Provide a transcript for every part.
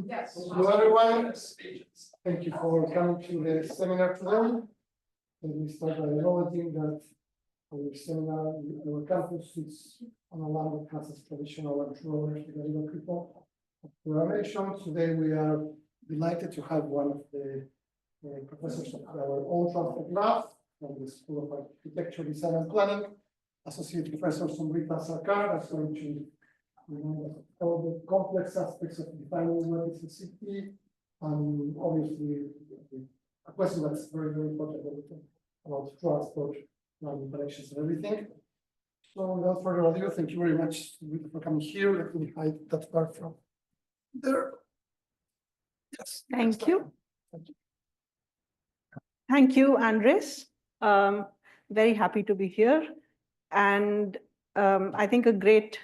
Yes. Hello, everyone. Thank you for coming to the seminar today. Let me start by acknowledging that our seminar, our campus is on a land that has a traditional and true ownership of the people of our nation. Today, we are delighted to have one of the professors of our own transport lab from the School of Architecture, Design and Planning, Associate Professor Somwrita Sarkar, that's going to all the complex aspects of defining what is a city, and obviously a question that's very, very important about transport and connections and everything. So without further ado, thank you very much for coming here. Let me hide that part from there. Yes. Thank you. Thank you, Andres. Very happy to be here. And I think a great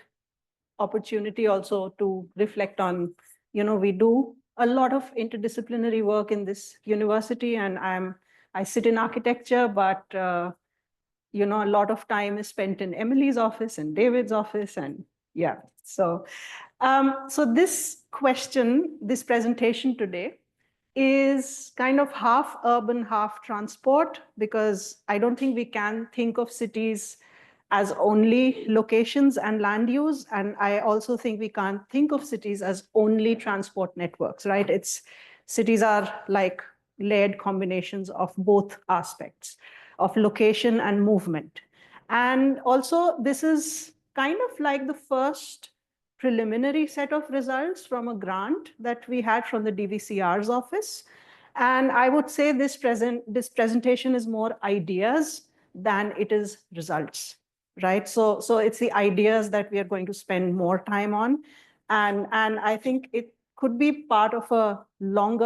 opportunity also to reflect on, we do a lot of interdisciplinary work in this university, and I sit in architecture, but a lot of time is spent in Emily's office and David's office, and yeah. So this presentation today is kind of half urban, half transport, because I don't think we can think of cities as only locations and land use. And I also think we can't think of cities as only transport networks, right? Cities are like layered combinations of both aspects of location and movement. And also this is kind of like the first preliminary set of results from a grant that we had from the DVCR's office. And I would say this presentation is more ideas than it is results. Right, so it's the ideas that we are going to spend more time on, and I think it could be part of a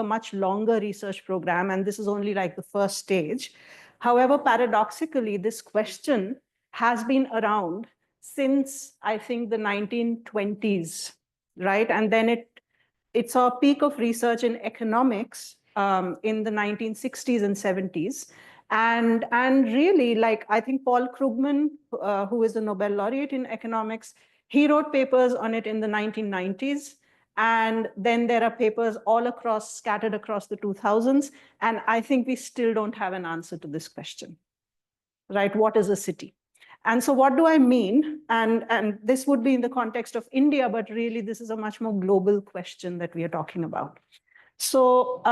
much longer research program, and this is only like the first stage. However, paradoxically, this question has been around since I think the 1920s, right? And then it saw a peak of research in economics in the 1960s and 70s. And really, like, I think Paul Krugman, who is the Nobel laureate in economics, he wrote papers on it in the 1990s. And then there are papers scattered across the 2000s. And I think we still don't have an answer to this question, right? What is a city? And so what do I mean? And this would be in the context of India, but really this is a much more global question that we are talking about. So,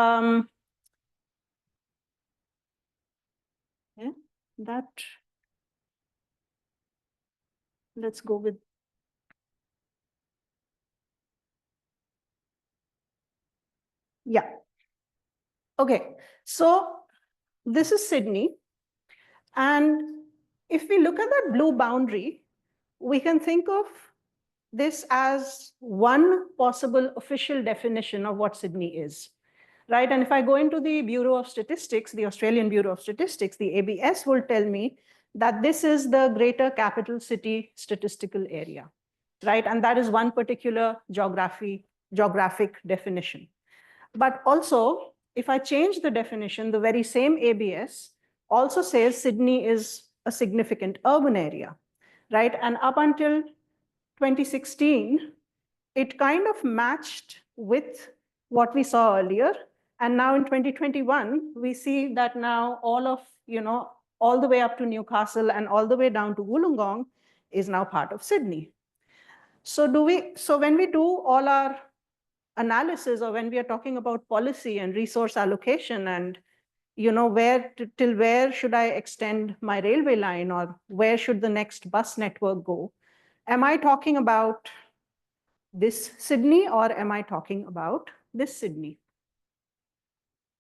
let's go with. Yeah. Okay, so this is Sydney. And if we look at that blue boundary, we can think of this as one possible official definition of what Sydney is, right? And if I go into the Bureau of Statistics, the Australian Bureau of Statistics, the ABS will tell me that this is the Greater Capital City Statistical Area, right? And that is one particular geographic definition. But also, if I change the definition, the very same ABS also says Sydney is a significant urban area, right? And up until 2016, it kind of matched with what we saw earlier. And now in 2021, we see that now all the way up to Newcastle and all the way down to Wollongong is now part of Sydney. So when we do all our analysis, or when we are talking about policy and resource allocation and till where should I extend my railway line, or where should the next bus network go? Am I talking about this Sydney, or am I talking about this Sydney?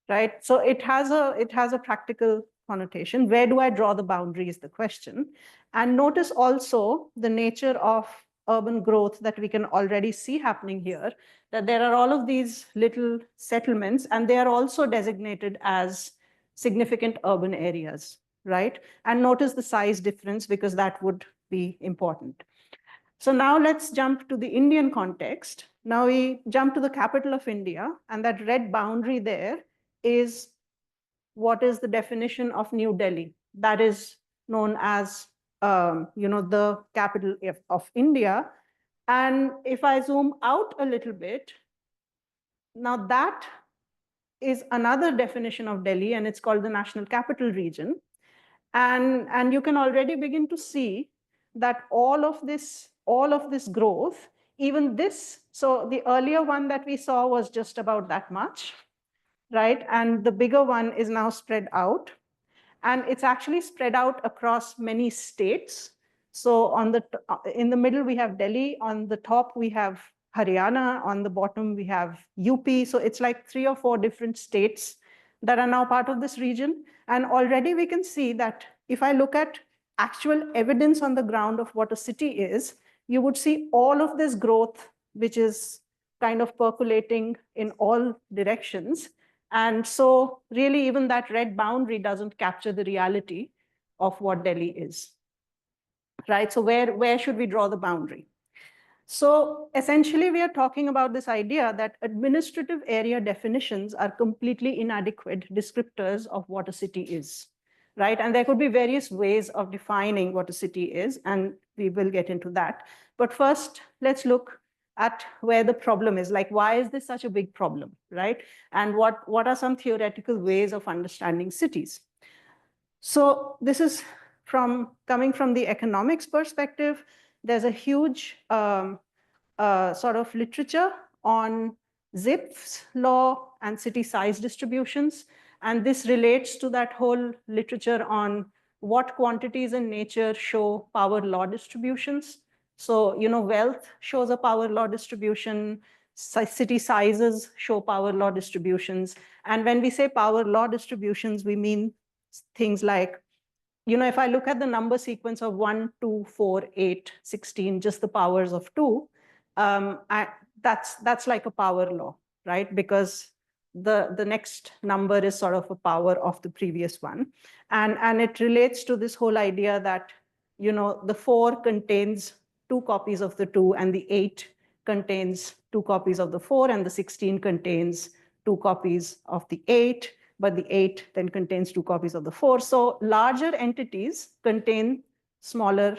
Right, so it has a practical connotation. Where do I draw the boundary is the question. And notice also the nature of urban growth that we can already see happening here, that there are all of these little settlements, and they are also designated as significant urban areas, right? And notice the size difference, because that would be important. So now let's jump to the Indian context. Now we jump to the capital of India, and that red boundary there is what is the definition of New Delhi. That is known as the capital of India. And if I zoom out a little bit, Now that is another definition of Delhi, and it's called the National Capital Region. And you can already begin to see that all of this growth, even this, so the earlier one that we saw was just about that much, right? And the bigger one is now spread out. And it's actually spread out across many states. So in the middle, we have Delhi. On the top, we have Haryana. On the bottom, we have UP. So it's like 3 or 4 different states that are now part of this region. And already we can see that if I look at actual evidence on the ground of what a city is, you would see all of this growth, which is kind of percolating in all directions. And so really even that red boundary doesn't capture the reality of what Delhi is, right? So where should we draw the boundary? So essentially we are talking about this idea that administrative area definitions are completely inadequate descriptors of what a city is, right? And there could be various ways of defining what a city is, and we will get into that. But first, let's look at where the problem is. Like, why is this such a big problem, right? And what are some theoretical ways of understanding cities? So this is coming from the economics perspective. There's a huge sort of literature on Zipf's law and city size distributions. And this relates to that whole literature on what quantities in nature show power law distributions. So, wealth shows a power law distribution, city sizes show power law distributions. And when we say power law distributions, we mean things like, if I look at the number sequence of 1, 2, 4, 8, 16, just the powers of 2, that's like a power law, right? Because the next number is sort of a power of the previous one. And it relates to this whole idea that, the 4 contains 2 copies of the 2, and the 8 contains 2 copies of the 4, and the 16 contains 2 copies of the 8, but the 8 then contains 2 copies of the 4. So larger entities contain smaller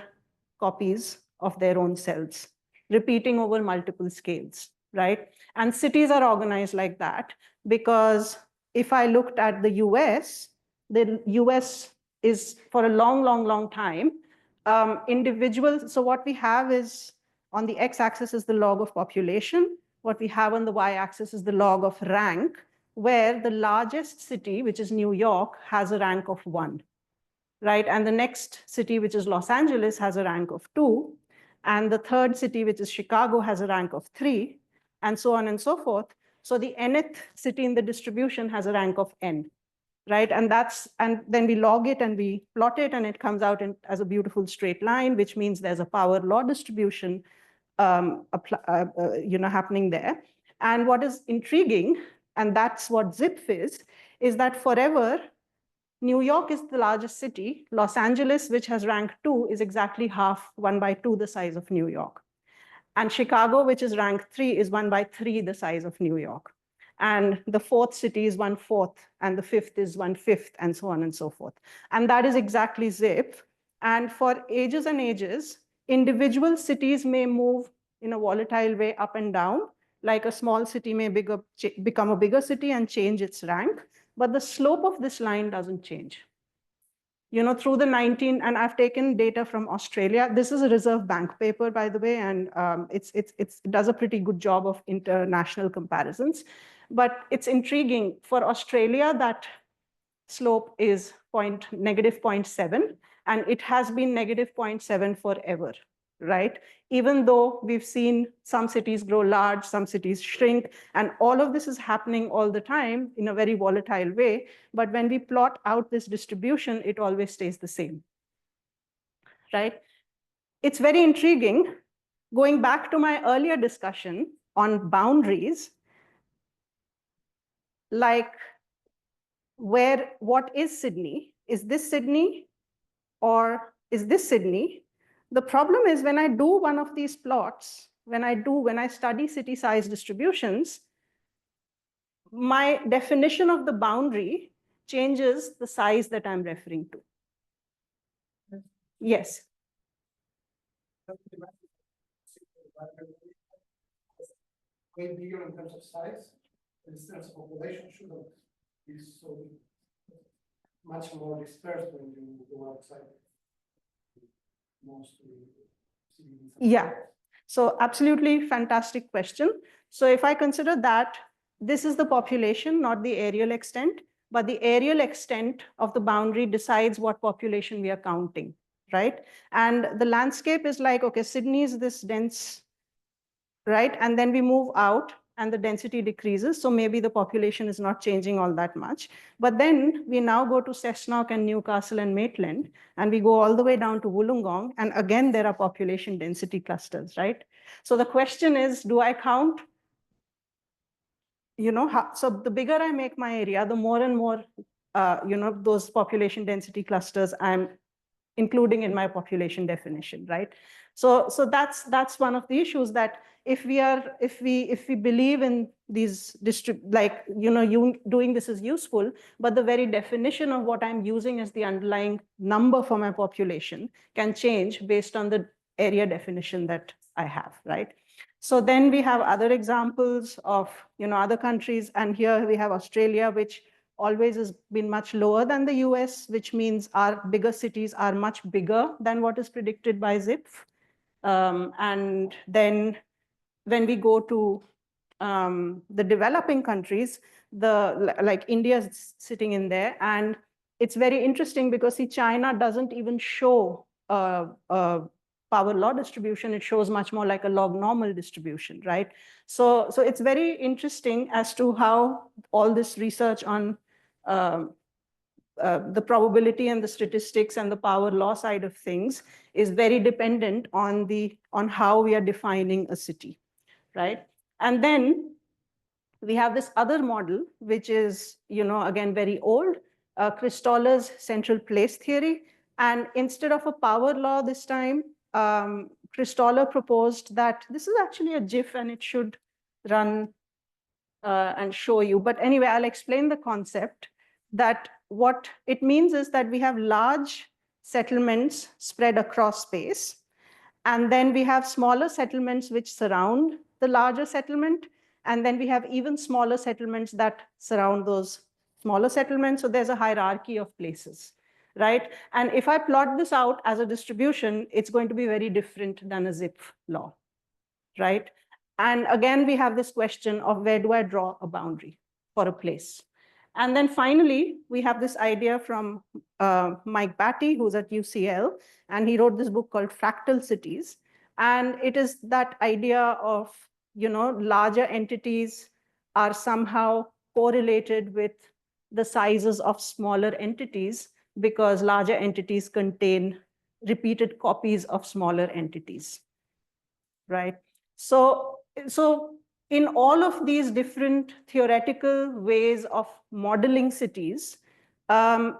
copies of their own cells, repeating over multiple scales, right? And cities are organized like that because if I looked at the US is for a long time, individuals, so what we have is on the x-axis is the log of population. What we have on the y-axis is the log of rank, where the largest city, which is New York, has a rank of 1, right? And the next city, which is Los Angeles, has a rank of 2. And the third city, which is Chicago, has a rank of 3, and so on and so forth. So the nth city in the distribution has a rank of n, right? And then we log it and we plot it, and it comes out as a beautiful straight line, which means there's a power law distribution happening there. And what is intriguing, and that's what Zipf is that forever, New York is the largest city. Los Angeles, which has rank 2, is exactly half, 1/2 the size of New York. And Chicago, which is rank 3, is 1/3 the size of New York. And the 4th city is 1/4, and the 5th is 1/5, and so on and so forth. And that is exactly Zipf. And for ages and ages, individual cities may move in a volatile way up and down, like a small city may become a bigger city and change its rank, but the slope of this line doesn't change. Through the and I've taken data from Australia. This is a Reserve Bank paper, by the way, and it does a pretty good job of international comparisons. But it's intriguing. For Australia, that slope is -0.7, and it has been -0.7 forever, right? Even though we've seen some cities grow large, some cities shrink, and all of this is happening all the time in a very volatile way. But when we plot out this distribution, it always stays the same, right? It's very intriguing. Going back to my earlier discussion on boundaries, like what is Sydney? Is this Sydney or is this Sydney? The problem is when I do one of these plots, when I study city size distributions, my definition of the boundary changes the size that I'm referring to. Yes. Way bigger in terms of size? instance, population shouldn't be so much more dispersed when you go outside. Mostly. Yeah. So absolutely fantastic question. So if I consider that this is the population, not the aerial extent, but the aerial extent of the boundary decides what population we are counting, right? And the landscape is like, okay, Sydney is this dense, right? And then we move out and the density decreases. So maybe the population is not changing all that much. But then we now go to Cessnock and Newcastle and Maitland, and we go all the way down to Wollongong. And again, there are population density clusters, right? So the question is, do I count, so the bigger I make my area, the more and more, those population density clusters I'm including in my population definition, right? So that's one of the issues, that if we believe in these doing this is useful, but the very definition of what I'm using as the underlying number for my population can change based on the area definition that I have, right? So then we have other examples of other countries, and here we have Australia, which always has been much lower than the US, which means our bigger cities are much bigger than what is predicted by ZIPF. And then when we go to the developing countries, like India is sitting in there, and it's very interesting because see, China doesn't even show power law distribution. It shows much more like a log normal distribution, right? So it's very interesting as to how all this research on the probability and the statistics and the power law side of things is very dependent on how we are defining a city, right? And then we have this other model, which is, again, very old, Christoller's central place theory. And instead of a power law this time, Christoller proposed that this is actually a GIF and it should run and show you. But anyway, I'll explain the concept, that what it means is that we have large settlements spread across space. And then we have smaller settlements which surround the larger settlement. And then we have even smaller settlements that surround those smaller settlements. So there's a hierarchy of places, right? And if I plot this out as a distribution, it's going to be very different than a zip law, right? And again, we have this question of where do I draw a boundary for a place? And then finally, we have this idea from Mike Batty, who's at UCL, and he wrote this book called Fractal Cities. And it is that idea of, larger entities are somehow correlated with the sizes of smaller entities, because larger entities contain repeated copies of smaller entities, right? So in all of these different theoretical ways of modeling cities, so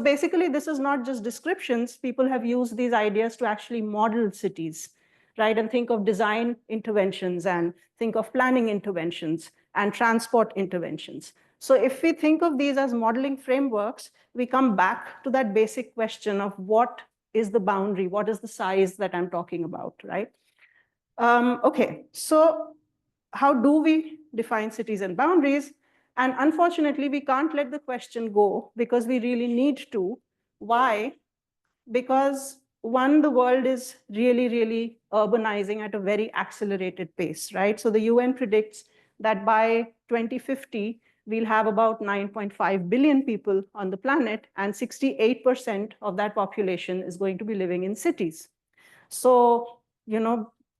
basically this is not just descriptions. People have used these ideas to actually model cities, right? And think of design interventions and think of planning interventions and transport interventions. So if we think of these as modeling frameworks, we come back to that basic question of what is the boundary? What is the size that I'm talking about, right? Okay, so how do we define cities and boundaries? And unfortunately, we can't let the question go because we really need to. Why? Because one, the world is really, really urbanizing at a very accelerated pace, right? So the UN predicts that by 2050, we'll have about 9.5 billion people on the planet, and 68% of that population is going to be living in cities. So,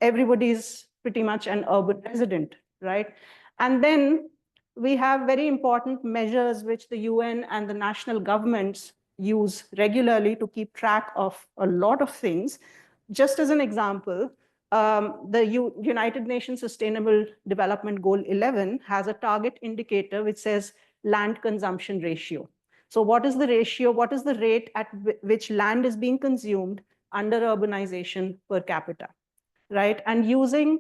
everybody's pretty much an urban resident, right? And then we have very important measures which the UN and the national governments use regularly to keep track of a lot of things. Just as an example, the United Nations Sustainable Development Goal 11 has a target indicator which says land consumption ratio. So what is the ratio? What is the rate at which land is being consumed under urbanization per capita, right? And using,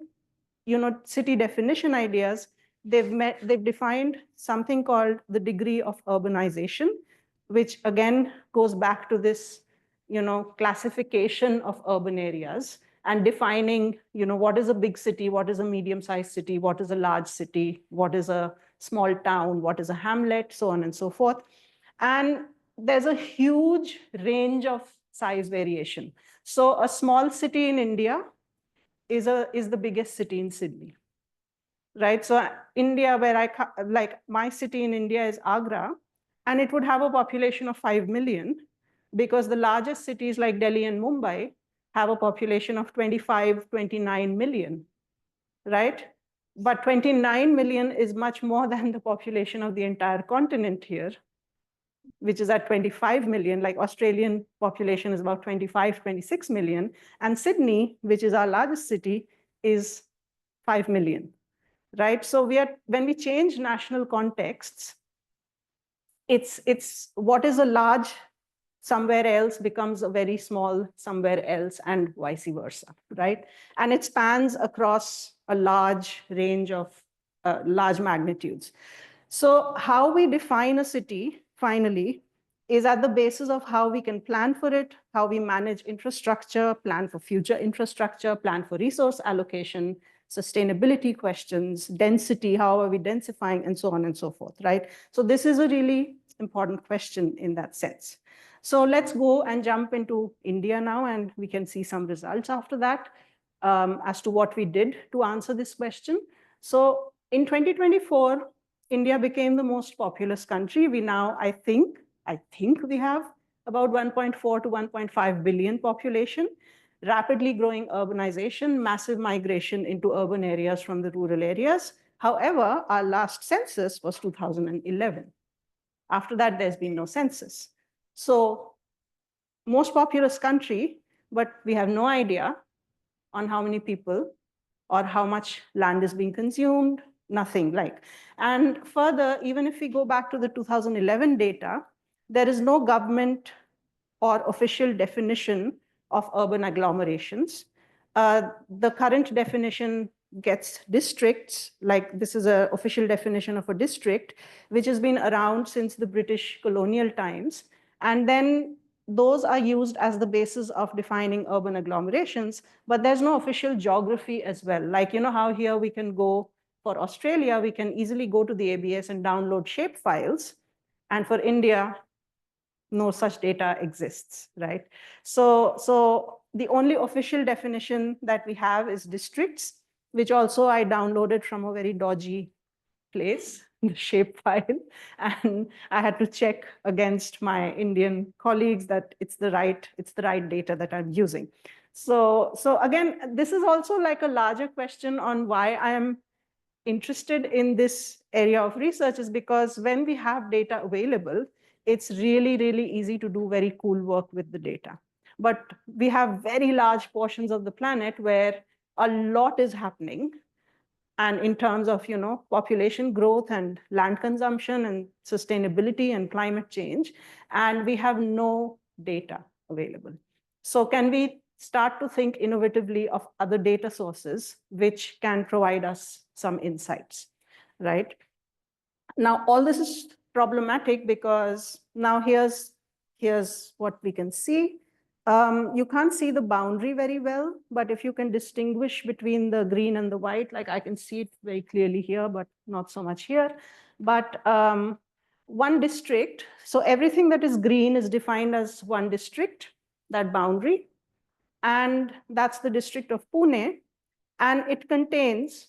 city definition ideas, they've defined something called the degree of urbanization, which again goes back to this, classification of urban areas. and defining, what is a big city, what is a medium-sized city, what is a large city, what is a small town, what is a hamlet, so on and so forth. And there's a huge range of size variation. So a small city in India is the biggest city in Sydney, right? So India, like my city in India is Agra, and it would have a population of 5 million, because the largest cities like Delhi and Mumbai have a population of 25, 29 million, right? But 29 million is much more than the population of the entire continent here, which is at 25 million. Like Australian population is about 25, 26 million. And Sydney, which is our largest city, is 5 million, right? So when we change national contexts, it's what is a large somewhere else becomes a very small somewhere else, and vice versa, right? And it spans across a large range of large magnitudes. So how we define a city, finally, is at the basis of how we can plan for it, how we manage infrastructure, plan for future infrastructure, plan for resource allocation, sustainability questions, density, how are we densifying, and so on and so forth, right? So this is a really important question in that sense. So let's go and jump into India now, and we can see some results after that as to what we did to answer this question. So in 2024, India became the most populous country. We now, I think we have about 1.4 to 1.5 billion population, rapidly growing urbanization, massive migration into urban areas from the rural areas. However, our last census was 2011. After that, there's been no census. So most populous country, but we have no idea on how many people or how much land is being consumed, nothing like. And further, even if we go back to the 2011 data, there is no government or official definition of urban agglomerations. The current definition gets districts, like this is an official definition of a district, which has been around since the British colonial times. And then those are used as the basis of defining urban agglomerations, but there's no official geography as well. Like, how here we can go for Australia, we can easily go to the ABS and download shape files. And for India, no such data exists, right? So the only official definition that we have is districts, which also I downloaded from a very dodgy place, the shape file, and I had to check against my Indian colleagues that it's the right data that I'm using. So again, this is also like a larger question on why I am interested in this area of research, is because when we have data available, it's really, really easy to do very cool work with the data. But we have very large portions of the planet where a lot is happening. And in terms of, population growth and land consumption and sustainability and climate change, and we have no data available. So can we start to think innovatively of other data sources which can provide us some insights, right? Now, all this is problematic because now here's what we can see. You can't see the boundary very well, but if you can distinguish between the green and the white, like I can see it very clearly here, but not so much here. But one district, so everything that is green is defined as one district, that boundary. And that's the district of Pune. And it contains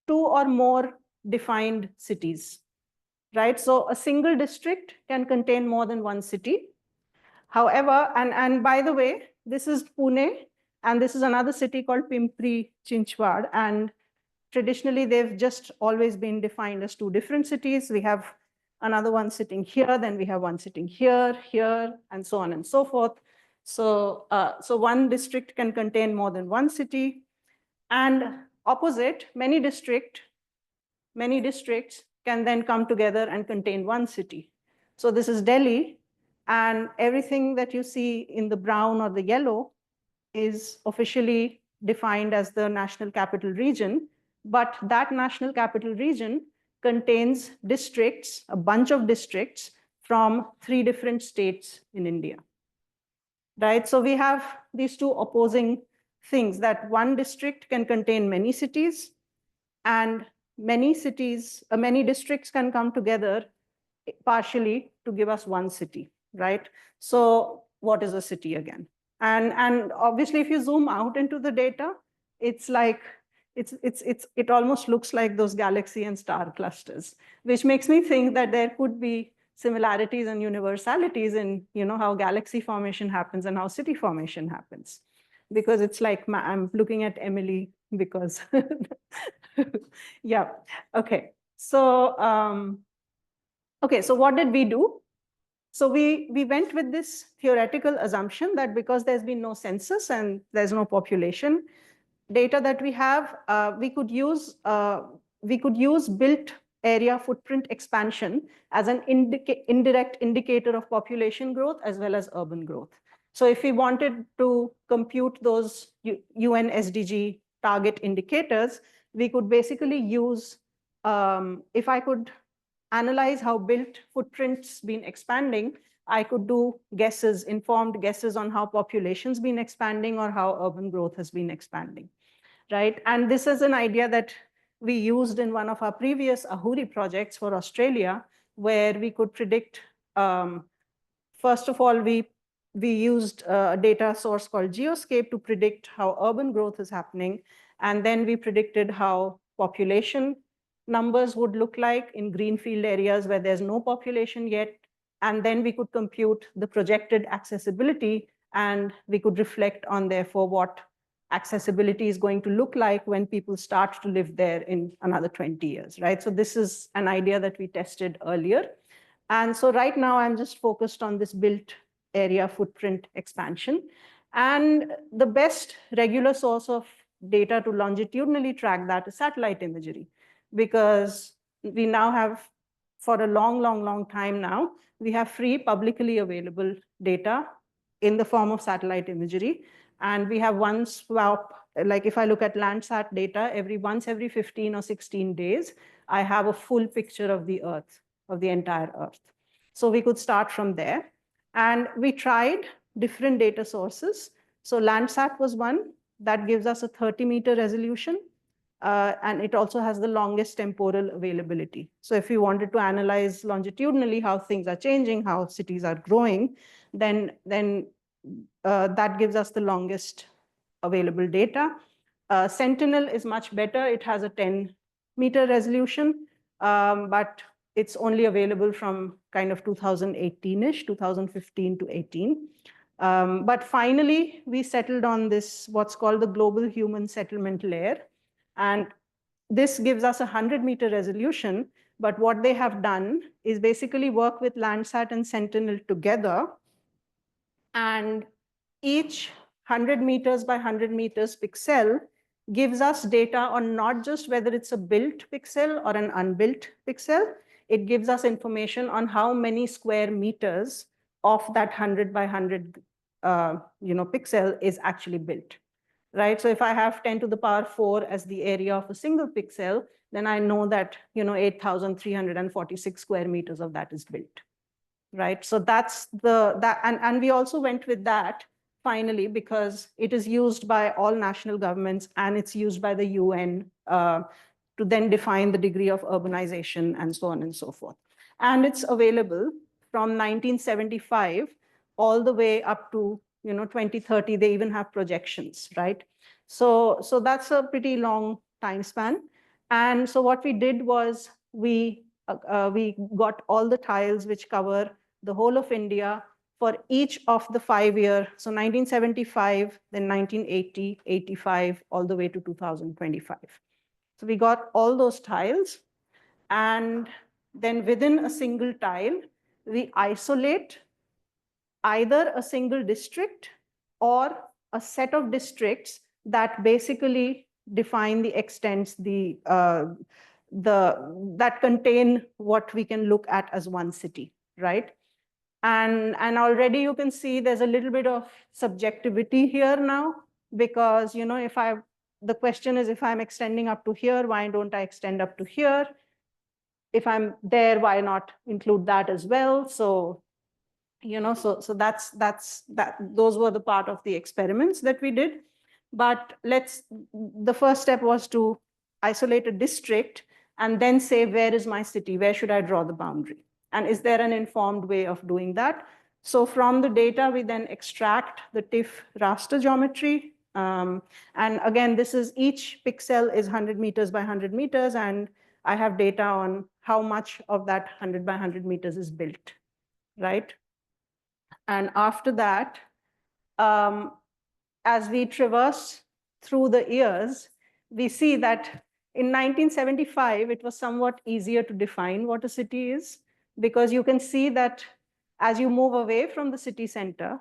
2 or more defined cities, right? So a single district can contain more than one city. However, and by the way, this is Pune, and this is another city called Pimpri Chinchwad. And traditionally, they've just always been defined as 2 different cities. We have another one sitting here, then we have one sitting here, and so on and so forth. So one district can contain more than one city. And opposite, many districts can then come together and contain one city. So this is Delhi, and everything that you see in the brown or the yellow is officially defined as the National Capital Region, but that National Capital Region contains districts, a bunch of districts from 3 different states in India, right? So we have these 2 opposing things, that one district can contain many cities, and many cities, many districts can come together partially to give us one city, right? So what is a city again? And obviously, if you zoom out into the data, it's like it almost looks like those galaxy and star clusters, which makes me think that there could be similarities and universalities in, you know, how galaxy formation happens and how city formation happens. Because it's like I'm looking at Emily because yeah. Okay. So okay, so what did we do? So we went with this theoretical assumption that because there's been no census and there's no population data that we have, we could use built area footprint expansion as an indirect indicator of population growth as well as urban growth. So if we wanted to compute those UN SDG target indicators, we could basically use, if I could analyze how built footprints been expanding, I could do guesses, informed guesses on how population's been expanding or how urban growth has been expanding, right? And this is an idea that we used in one of our previous Ahuri projects for Australia, where we could predict, first of all, we used a data source called Geoscape to predict how urban growth is happening. And then we predicted how population numbers would look like in greenfield areas where there's no population yet. And then we could compute the projected accessibility, and we could reflect on, therefore, what accessibility is going to look like when people start to live there in another 20 years, right? So this is an idea that we tested earlier. And so right now I'm just focused on this built area footprint expansion. And the best regular source of data to longitudinally track that is satellite imagery, because we now have, for a long time now, we have free publicly available data in the form of satellite imagery. And we have one swap, like if I look at LandSat data, once every 15 or 16 days, I have a full picture of the Earth, of the entire Earth. So we could start from there. And we tried different data sources. So LandSat was one that gives us a 30-meter resolution. And it also has the longest temporal availability. So if you wanted to analyze longitudinally how things are changing, how cities are growing, then that gives us the longest available data. Sentinel is much better. It has a 10-meter resolution, but it's only available from kind of 2018-ish, 2015 to 18. But finally, we settled on this, what's called the Global Human Settlement Layer. And this gives us a 100-meter resolution. But what they have done is basically work with LandSat and Sentinel together. And each 100 meters by 100 meters pixel gives us data on not just whether it's a built pixel or an unbuilt pixel. It gives us information on how many square meters of that 100 by 100 pixel is actually built, right? So if I have 10 to the power 4 as the area of a single pixel, then I know that 8,346 square meters of that is built, right? So that's and we also went with that finally because it is used by all national governments and it's used by the UN to then define the degree of urbanization and so on and so forth. And it's available from 1975 all the way up to 2030. They even have projections, right? So that's a pretty long time span. And so what we did was we got all the tiles which cover the whole of India for each of the 5-year, so 1975, then 1980, 85, all the way to 2025. So we got all those tiles, and then within a single tile, we isolate either a single district or a set of districts that basically define the extents, that contain what we can look at as one city, right? And already you can see there's a little bit of subjectivity here now, because the question is, if I'm extending up to here, why don't I extend up to here? If I'm there, why not include that as well? So so those were the part of the experiments that we did. But the first step was to isolate a district and then say, where is my city? Where should I draw the boundary? And is there an informed way of doing that? So from the data, we then extract the TIFF raster geometry. And again, this is each pixel is 100 meters by 100 meters. And I have data on how much of that 100 by 100 meters is built, right? And after that, as we traverse through the years, we see that in 1975, it was somewhat easier to define what a city is, because you can see that as you move away from the city center,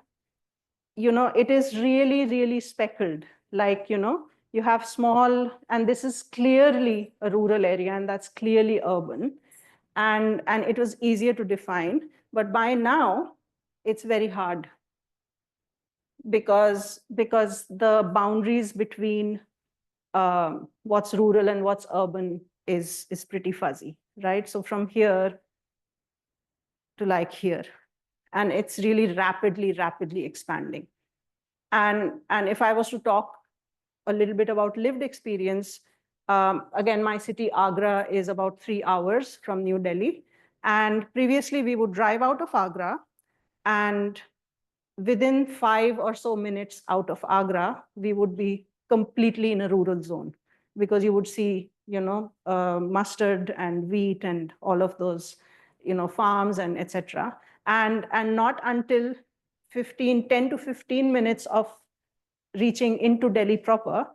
it is really, really speckled. Like, you have small, and this is clearly a rural area, and that's clearly urban. And it was easier to define. But by now, it's very hard, because the boundaries between what's rural and what's urban is pretty fuzzy, right? So from here to like here, and it's really rapidly expanding. And if I was to talk a little bit about lived experience, again, my city, Agra, is about 3 hours from New Delhi. And previously, we would drive out of Agra, and within 5 or so minutes out of Agra, we would be completely in a rural zone, because you would see, mustard and wheat and all of those, farms and etc. And not until 10 to 15 minutes of reaching into Delhi proper,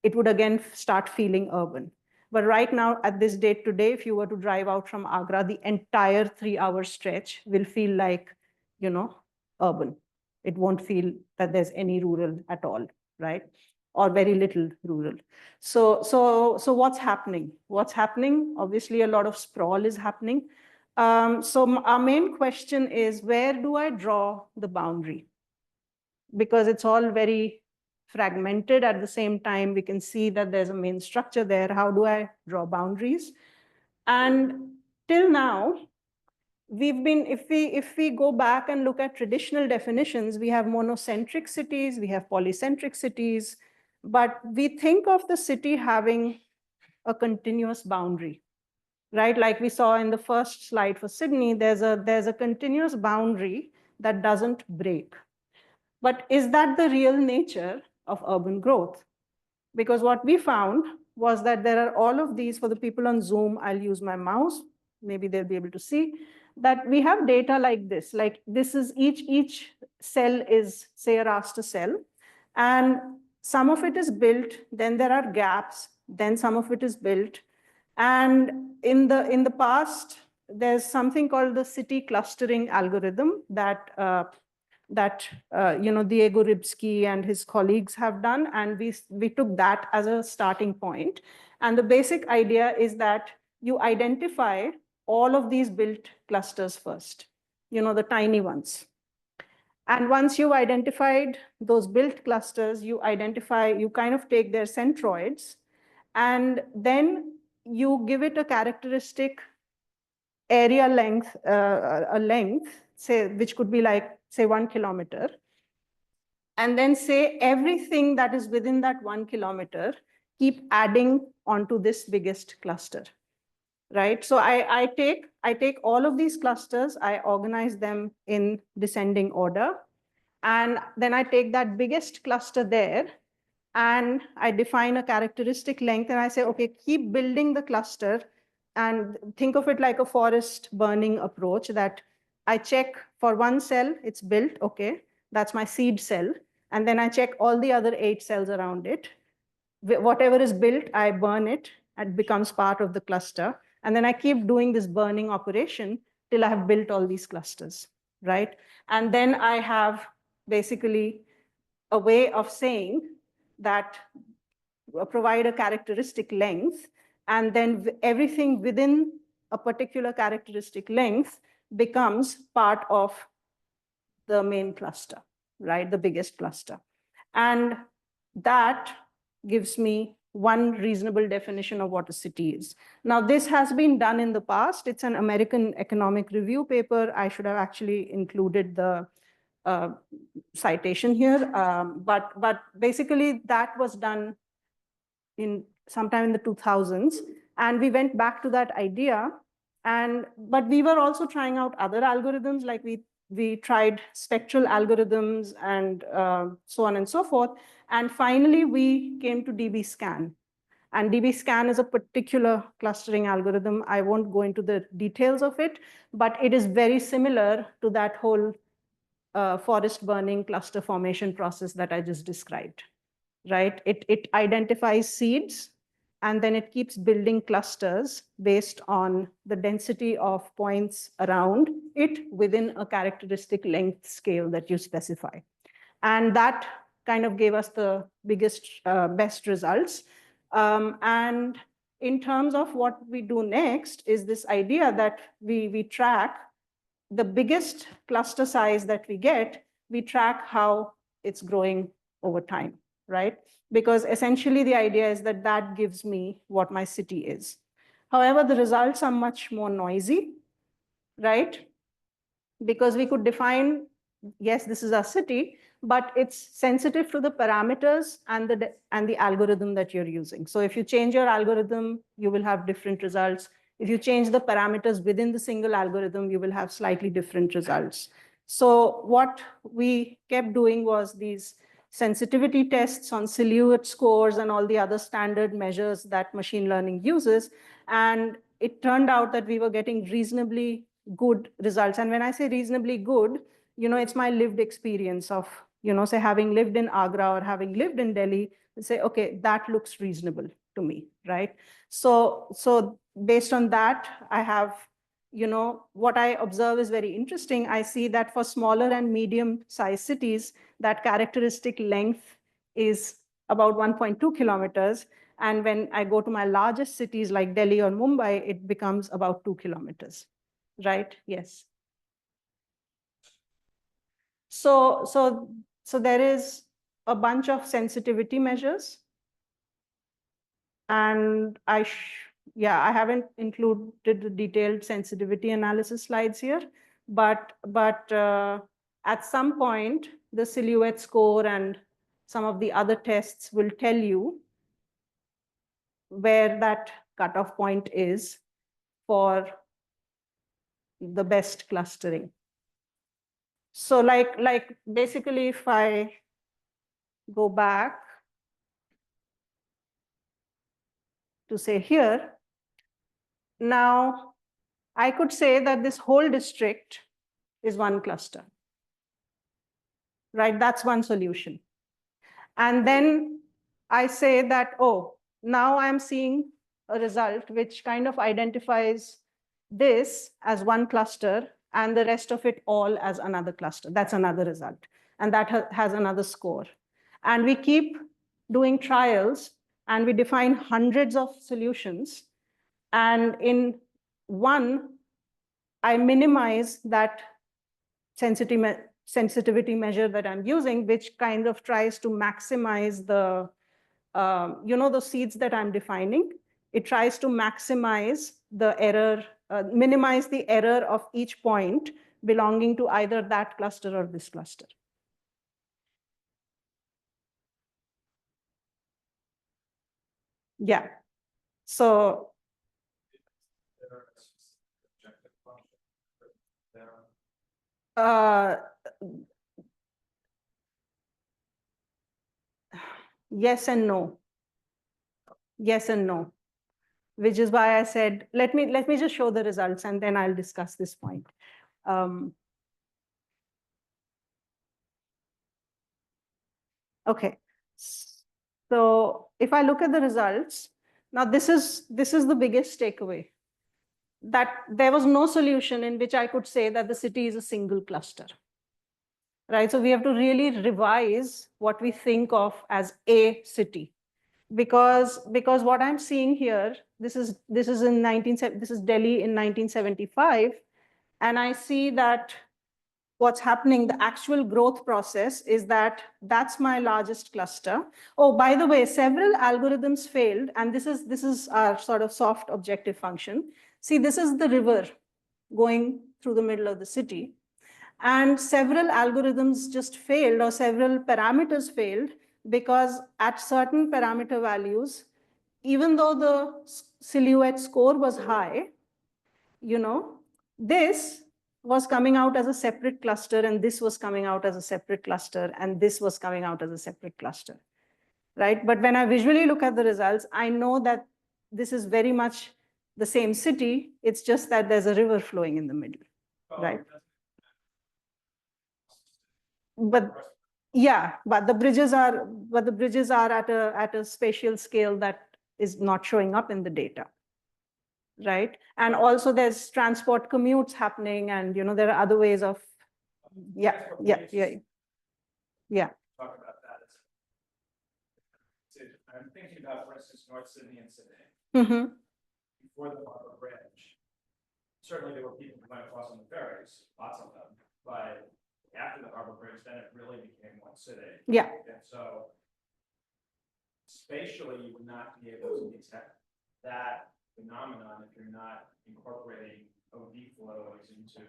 it would again start feeling urban. But right now, at this date today, if you were to drive out from Agra, the entire 3-hour stretch will feel like, urban. It won't feel that there's any rural at all, right? Or very little rural. So what's happening? What's happening? Obviously, a lot of sprawl is happening. So our main question is, where do I draw the boundary? Because it's all very fragmented. At the same time, we can see that there's a main structure there. How do I draw boundaries? And till now, we've been, if we go back and look at traditional definitions, we have monocentric cities, we have polycentric cities, but we think of the city having a continuous boundary, right? Like we saw in the first slide for Sydney, there's a continuous boundary that doesn't break. But is that the real nature of urban growth? Because what we found was that there are all of these. For the people on Zoom, I'll use my mouse. Maybe they'll be able to see that we have data like this. Like this is each cell is, say, a raster cell. And some of it is built, then there are gaps, then some of it is built. And in the past, there's something called the city clustering algorithm that Diego Ribsky and his colleagues have done, and we took that as a starting point. And the basic idea is that you identify all of these built clusters first, the tiny ones. And once you've identified those built clusters, you kind of take their centroids, and then you give it a characteristic area length, a length, say, which could be like, say, 1 kilometer. And then say everything that is within that 1 kilometer, keep adding onto this biggest cluster, right? So I take all of these clusters, I organize them in descending order. And then I take that biggest cluster there, and I define a characteristic length, and I say, okay, keep building the cluster. And think of it like a forest burning approach, that I check for one cell, it's built, okay, that's my seed cell. And then I check all the other 8 cells around it. Whatever is built, I burn it, and it becomes part of the cluster. And then I keep doing this burning operation till I have built all these clusters, right? And then I have basically a way of saying that provide a characteristic length, and then everything within a particular characteristic length becomes part of the main cluster, right? The biggest cluster. And that gives me one reasonable definition of what a city is. Now, this has been done in the past. It's an American Economic Review paper. I should have actually included the citation here, but basically that was done in sometime in the 2000s, and we went back to that idea. But we were also trying out other algorithms, like we tried spectral algorithms and so on and so forth. And finally, we came to DB-scan. And DB-scan is a particular clustering algorithm. I won't go into the details of it, but it is very similar to that whole forest burning cluster formation process that I just described, right? It identifies seeds, and then it keeps building clusters based on the density of points around it within a characteristic length scale that you specify. And that kind of gave us the biggest, best results. And in terms of what we do next is this idea that we track the biggest cluster size that we get, we track how it's growing over time, right? Because essentially the idea is that that gives me what my city is. However, the results are much more noisy, right? Because we could define, yes, this is our city, but it's sensitive to the parameters and the algorithm that you're using. So if you change your algorithm, you will have different results. If you change the parameters within the single algorithm, you will have slightly different results. So what we kept doing was these sensitivity tests on silhouette scores and all the other standard measures that machine learning uses. And it turned out that we were getting reasonably good results. And when I say reasonably good, it's my lived experience of, say having lived in Agra or having lived in Delhi, say, okay, that looks reasonable to me, right? So based on that, I have, what I observe is very interesting. I see that for smaller and medium-sized cities, that characteristic length is about 1.2 kilometers. And when I go to my largest cities like Delhi or Mumbai, it becomes about 2 kilometers, right? Yes. So there is a bunch of sensitivity measures. And I haven't included the detailed sensitivity analysis slides here, but at some point, the silhouette score and some of the other tests will tell you where that cutoff point is for the best clustering. So like basically, if I go back to say here, now I could say that this whole district is one cluster, right? That's one solution. And then I say that, oh, now I'm seeing a result which kind of identifies this as one cluster and the rest of it all as another cluster. That's another result. And that has another score. And we keep doing trials and we define hundreds of solutions. And in one, I minimize that sensitivity measure that I'm using, which kind of tries to maximize the, the seeds that I'm defining. It tries to maximize the error, minimize the error of each point belonging to either that cluster or this cluster. Yeah. So yes and no. Yes and no. Which is why I said, let me just show the results and then I'll discuss this point. Okay. So if I look at the results, now this is the biggest takeaway, that there was no solution in which I could say that the city is a single cluster, right? So we have to really revise what we think of as a city, because what I'm seeing here, this is Delhi in 1975, and I see that what's happening, the actual growth process is that that's my largest cluster. Oh, by the way, several algorithms failed, and this is our sort of soft objective function. See, this is the river going through the middle of the city. And several algorithms just failed, or several parameters failed, because at certain parameter values, even though the silhouette score was high, this was coming out as a separate cluster, and this was coming out as a separate cluster, and this was coming out as a separate cluster, right? But when I visually look at the results, I know that this is very much the same city. It's just that there's a river flowing in the middle, right? But yeah, but the bridges are at a spatial scale that is not showing up in the data, right? And also there's transport commutes happening, and there are other ways of yeah. Talk about that. I'm thinking about, for instance, North Sydney and Sydney. Mm-hmm. Before the Harbour Bridge, certainly there were people who went across on the ferries, lots of them, but after the Harbour Bridge, then it really became one city. Yeah. And so spatially, you would not be able to detect that phenomenon if you're not incorporating OD flows into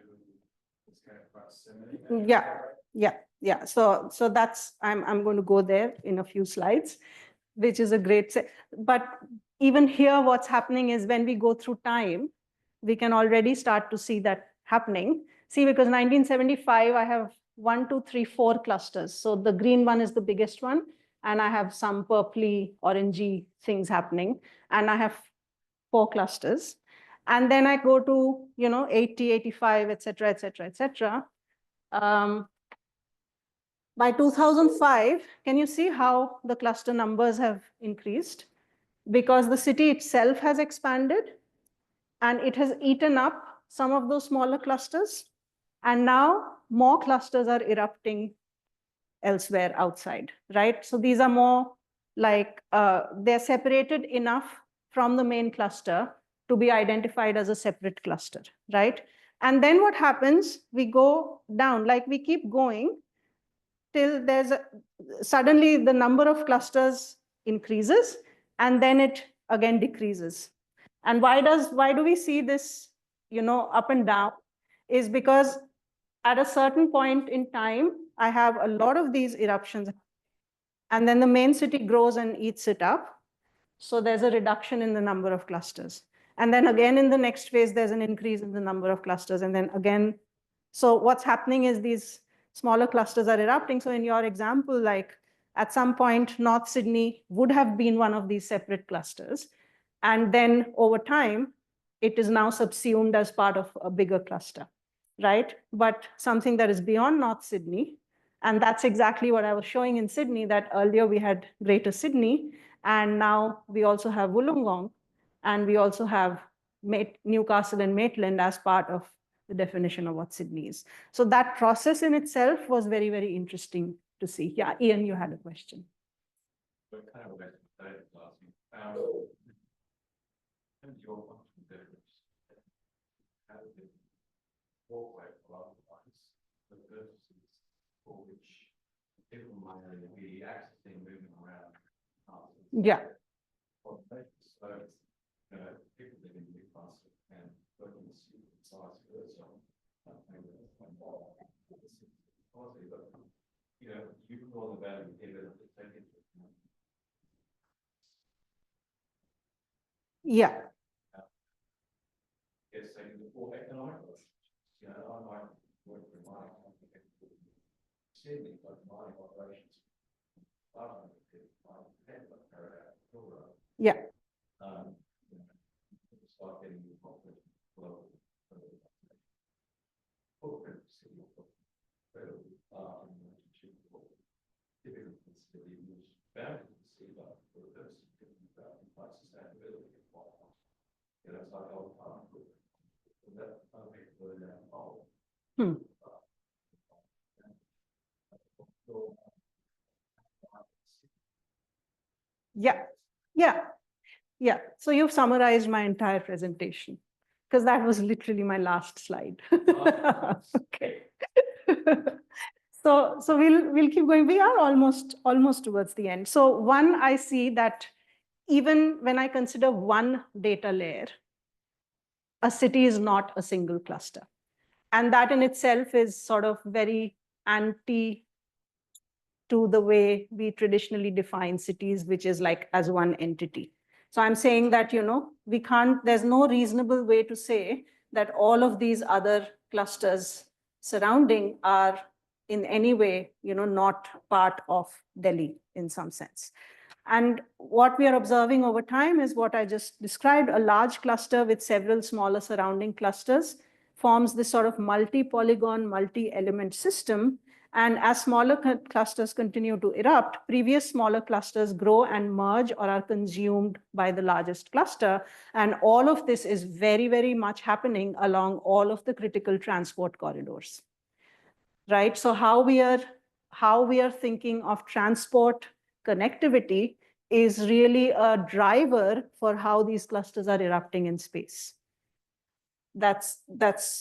this kind of proximity. Yeah. So that's I'm going to go there in a few slides, which is a great but even here what's happening is when we go through time, we can already start to see that happening. See, because 1975, I have 1, 2, 3, 4 clusters. So the green one is the biggest one, and I have some purpley, orangey things happening, and I have 4 clusters. And then I go to 80, 85, etc., etc., etc. By 2005, can you see how the cluster numbers have increased? Because the city itself has expanded, and it has eaten up some of those smaller clusters. And now more clusters are erupting elsewhere outside, right? So these are more like they're separated enough from the main cluster to be identified as a separate cluster, right? And then what happens, we go down, like we keep going till suddenly the number of clusters increases, and then it again decreases. And why do we see this, up and down? Is because at a certain point in time, I have a lot of these eruptions, and then the main city grows and eats it up. So there's a reduction in the number of clusters. And then again, in the next phase, there's an increase in the number of clusters. And then again, so what's happening is these smaller clusters are erupting. So in your example, like at some point, North Sydney would have been one of these separate clusters. And then over time, it is now subsumed as part of a bigger cluster, right? But something that is beyond North Sydney, and that's exactly what I was showing in Sydney, that earlier we had Greater Sydney, and now we also have Wollongong, and we also have Newcastle and Maitland as part of the definition of what Sydney is. So that process in itself was very, very interesting to see. Yeah, Ian, you had a question. But kind of back to David's asking, your functional difference, how does it walkway for the purposes for which people might be accessing, moving around? Yeah. So, people live in Newcastle and work in the size of Earth, you can call the value here to take into account. Yeah. Yes, so for economic questions, I might work for my Sydney, but my operations, yeah. Start getting the profit flow. Yeah. So you've summarized my entire presentation, because that was literally my last slide. Okay. So we'll keep going. We are almost towards the end. So one, I see that even when I consider one data layer, a city is not a single cluster. And that in itself is sort of very anti to the way we traditionally define cities, which is like as one entity. So I'm saying that, we can't, there's no reasonable way to say that all of these other clusters surrounding are in any way, not part of Delhi in some sense. And what we are observing over time is what I just described. A large cluster with several smaller surrounding clusters forms this sort of multi-polygon, multi-element system. And as smaller clusters continue to erupt, previous smaller clusters grow and merge or are consumed by the largest cluster. And all of this is very, very much happening along all of the critical transport corridors, right? So how we are thinking of transport connectivity is really a driver for how these clusters are erupting in space. That's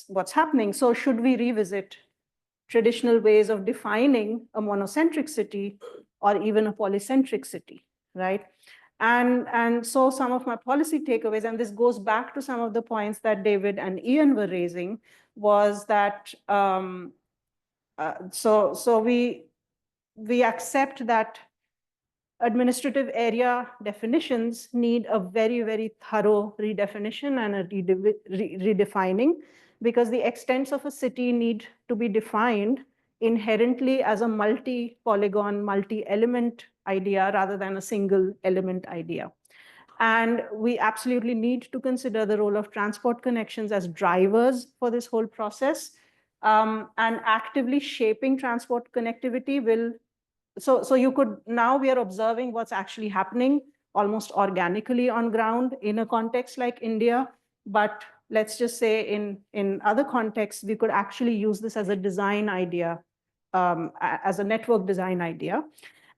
what's happening. So should we revisit traditional ways of defining a monocentric city or even a polycentric city, right? And so some of my policy takeaways, and this goes back to some of the points that David and Ian were raising, was that so we accept that administrative area definitions need a very, very thorough redefinition and a redefining, because the extents of a city need to be defined inherently as a multi-polygon, multi-element idea rather than a single element idea. And we absolutely need to consider the role of transport connections as drivers for this whole process. And actively shaping transport connectivity will, so you could, now we are observing what's actually happening almost organically on ground in a context like India. But let's just say in other contexts, we could actually use this as a design idea, as a network design idea.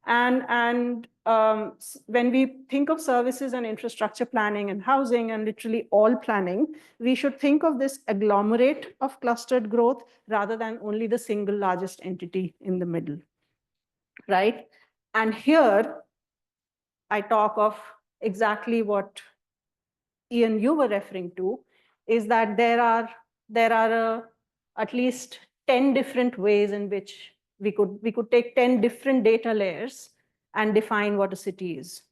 And when we think of services and infrastructure planning and housing and literally all planning, we should think of this agglomerate of clustered growth rather than only the single largest entity in the middle, right? And here I talk of exactly what Ian, you were referring to, is that there are at least 10 different ways in which we could take 10 different data layers and define what a city is.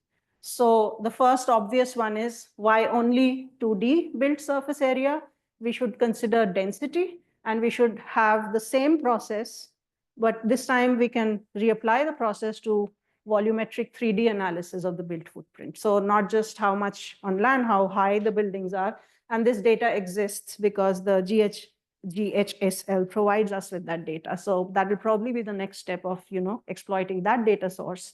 So the first obvious one is, why only 2D built surface area? We should consider density, and we should have the same process, but this time we can reapply the process to volumetric 3D analysis of the built footprint. So not just how much on land, how high the buildings are. And this data exists because the GHSL provides us with that data. So that will probably be the next step of exploiting that data source.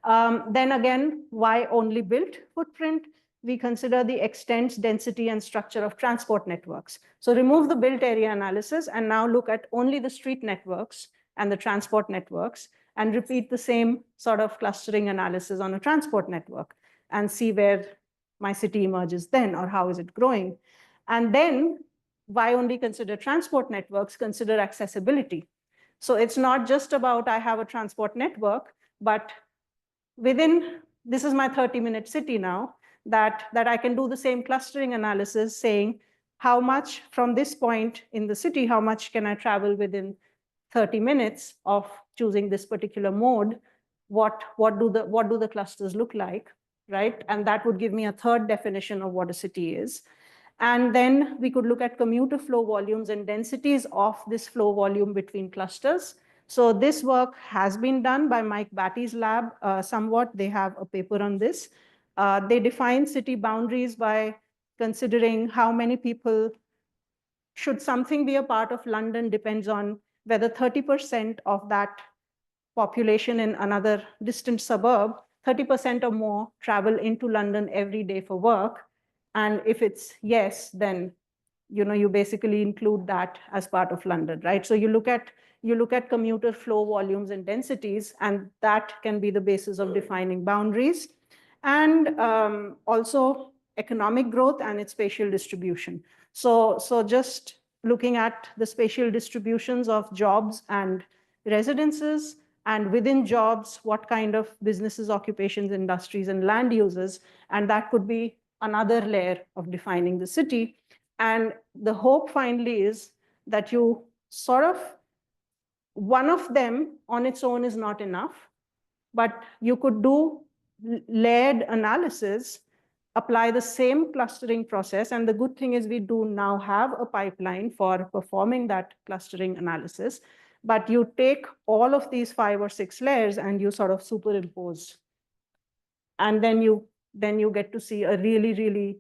Then again, why only built footprint? We consider the extent, density, and structure of transport networks. So remove the built area analysis and now look at only the street networks and the transport networks, and repeat the same sort of clustering analysis on a transport network and see where my city emerges then, or how is it growing. And then why only consider transport networks? Consider accessibility. So it's not just about I have a transport network, but within, this is my 30-minute city now, that I can do the same clustering analysis saying how much from this point in the city, how much can I travel within 30 minutes of choosing this particular mode? What do the clusters look like, right? And that would give me a third definition of what a city is. And then we could look at commuter flow volumes and densities of this flow volume between clusters. So this work has been done by Mike Batty's lab somewhat. They have a paper on this. They define city boundaries by considering how many people, should something be a part of London depends on whether 30% of that population in another distant suburb, 30% or more travel into London every day for work. And if it's yes, then you basically include that as part of London, right? So you look at commuter flow volumes and densities, and that can be the basis of defining boundaries. And also economic growth and its spatial distribution. So just looking at the spatial distributions of jobs and residences, and within jobs, what kind of businesses, occupations, industries, and land uses, and that could be another layer of defining the city. And the hope finally is that you sort of, one of them on its own is not enough, but you could do layered analysis, apply the same clustering process. And the good thing is we do now have a pipeline for performing that clustering analysis. But you take all of these 5 or 6 layers and you sort of superimpose. And then you get to see a really, really,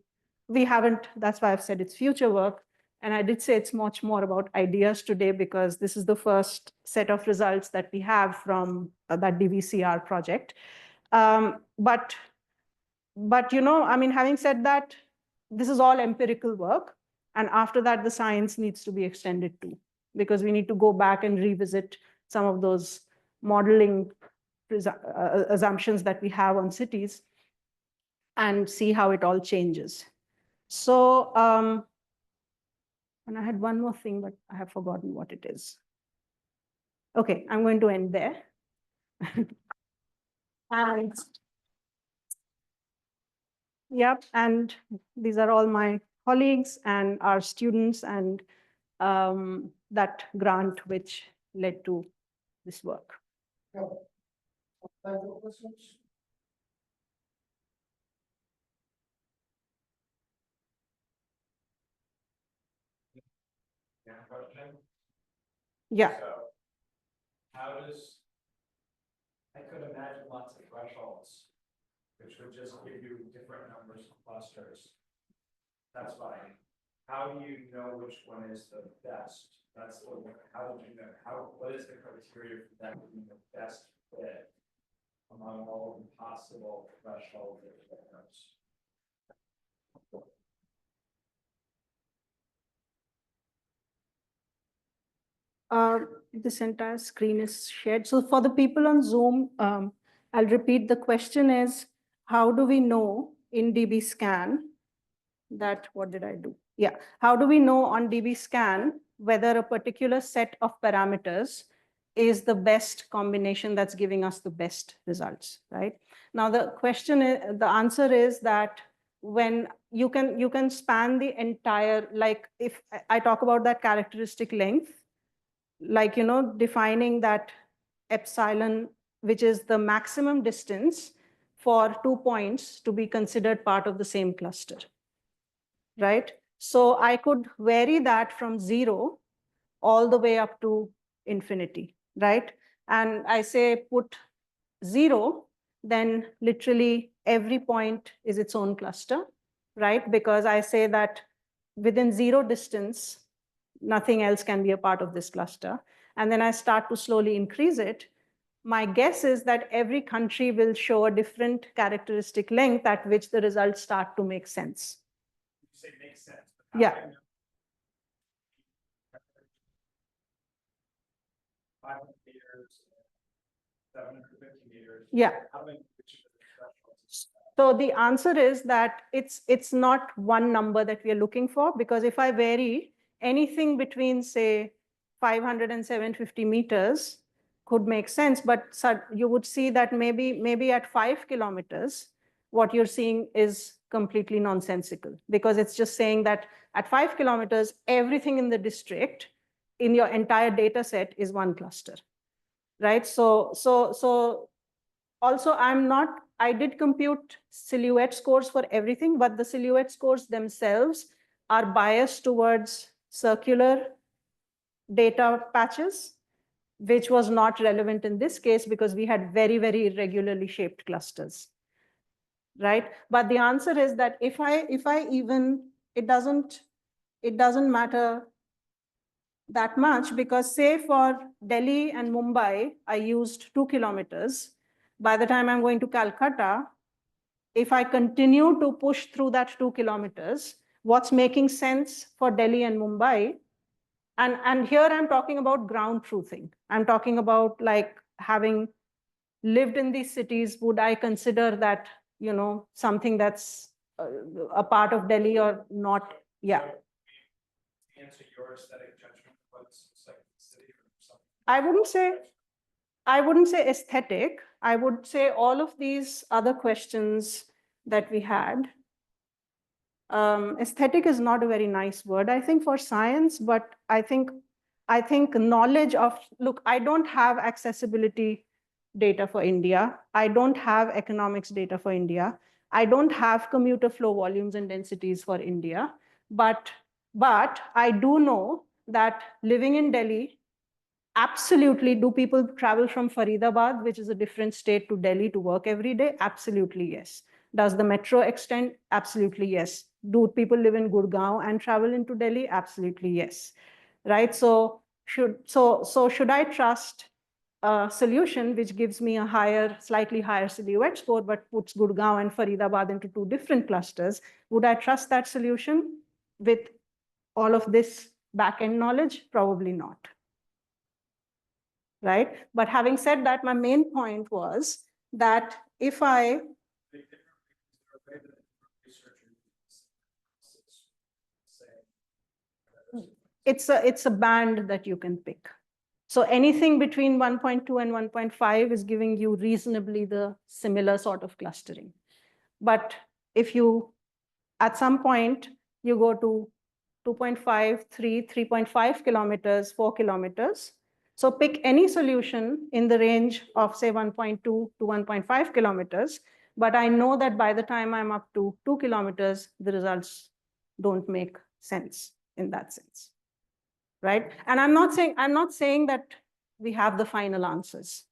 we haven't, that's why I've said it's future work. And I did say it's much more about ideas today, because this is the first set of results that we have from that DVCR project. But I mean, having said that, this is all empirical work. And after that, the science needs to be extended too, because we need to go back and revisit some of those modeling assumptions that we have on cities and see how it all changes. So, and I had one more thing, but I have forgotten what it is. Okay, I'm going to end there. And yep, and these are all my colleagues and our students and that grant which led to this work. Time for questions? Yeah, question? Yeah. So, how does, I could imagine lots of thresholds, which would just give you different numbers of clusters. That's fine. How do you know which one is the best? That's the one. How did you know? What is the criteria for that being the best fit among all of the possible thresholds that This entire screen is shared. So for the people on Zoom, I'll repeat. The question is, how do we know in DBScan that, what did I do? Yeah, how do we know on DBScan whether a particular set of parameters is the best combination that's giving us the best results, right? Now the question is, the answer is that when you can span the entire, like if I talk about that characteristic length, like, defining that epsilon, which is the maximum distance for 2 points to be considered part of the same cluster, right? So I could vary that from 0 all the way up to infinity, right? And I say put 0, then literally every point is its own cluster, right? Because I say that within 0 distance, nothing else can be a part of this cluster. And then I start to slowly increase it. My guess is that every country will show a different characteristic length at which the results start to make sense. you say makes sense. Yeah. 500 meters, 750 meters. Yeah. How many thresholds? So the answer is that it's not one number that we are looking for, because if I vary anything between, say, 500 and 750 meters could make sense, but you would see that maybe at 5 kilometers, what you're seeing is completely nonsensical, because it's just saying that at 5 kilometers, everything in the district in your entire data set is one cluster, right? So also I did compute silhouette scores for everything, but the silhouette scores themselves are biased towards circular data patches, which was not relevant in this case because we had very, very irregularly shaped clusters, right? But the answer is that if I even, it doesn't matter that much, because say for Delhi and Mumbai, I used 2 kilometers. By the time I'm going to Calcutta, if I continue to push through that 2 kilometers, what's making sense for Delhi and Mumbai? And here I'm talking about ground truthing. I'm talking about like having lived in these cities, would I consider that, something that's a part of Delhi or not? Yeah. Answer your aesthetic judgment of what's like the city or something. I wouldn't say aesthetic. I would say all of these other questions that we had. aesthetic is not a very nice word, I think, for science, but I think knowledge of, look, I don't have accessibility data for India. I don't have economics data for India. I don't have commuter flow volumes and densities for India. But I do know that living in Delhi, absolutely, do people travel from Faridabad, which is a different state, to Delhi to work every day? Absolutely, yes. Does the metro extend? Absolutely, yes. Do people live in Gurgaon and travel into Delhi? Absolutely, yes. Right? So should I trust a solution which gives me a slightly higher silhouette score, but puts Gurgaon and Faridabad into two different clusters? Would I trust that solution with all of this back-end knowledge? Probably not. Right? But having said that, my main point was that if I, it's a band that you can pick. So anything between 1.2 and 1.5 is giving you reasonably the similar sort of clustering. But if you, at some point, you go to 2.5, 3, 3.5 kilometers, 4 kilometers. So pick any solution in the range of, say, 1.2 to 1.5 kilometers. But I know that by the time I'm up to 2 kilometers, the results don't make sense in that sense. Right? And I'm not saying that we have the final answers.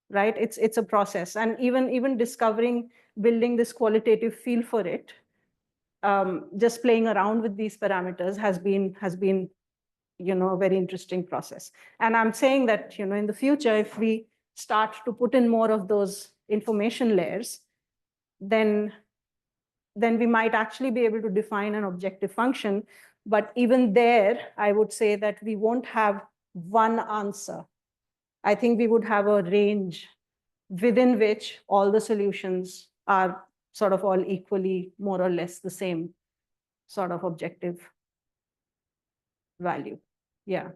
Right? It's a process. And even discovering, building this qualitative feel for it, just playing around with these parameters has been a very interesting process. And I'm saying that in the future, if we start to put in more of those information layers, then we might actually be able to define an objective function. But even there, I would say that we won't have one answer. I think we would have a range within which all the solutions are sort of all equally, more or less the same sort of objective value. Yeah.